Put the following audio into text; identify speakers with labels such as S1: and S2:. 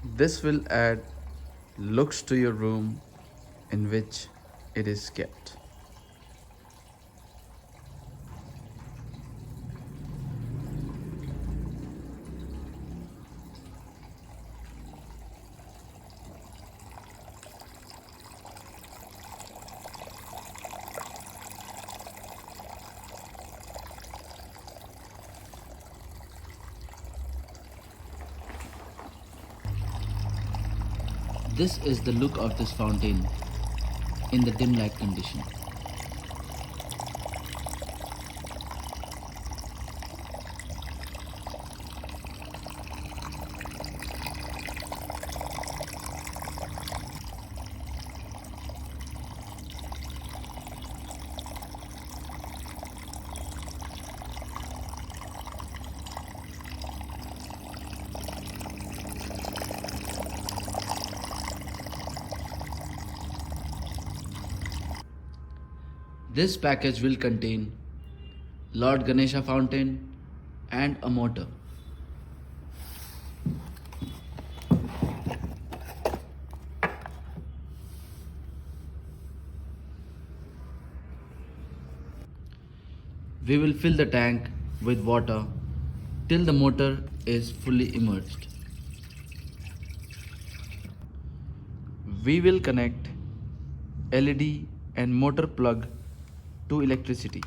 S1: This will add looks to your room in which it is kept.
S2: This is the look of this fountain in the dim light condition. This package will contain Lord Ganesha fountain and a motor. We will fill the tank with water till the motor is fully immersed.
S1: We will connect LED and motor plug to electricity.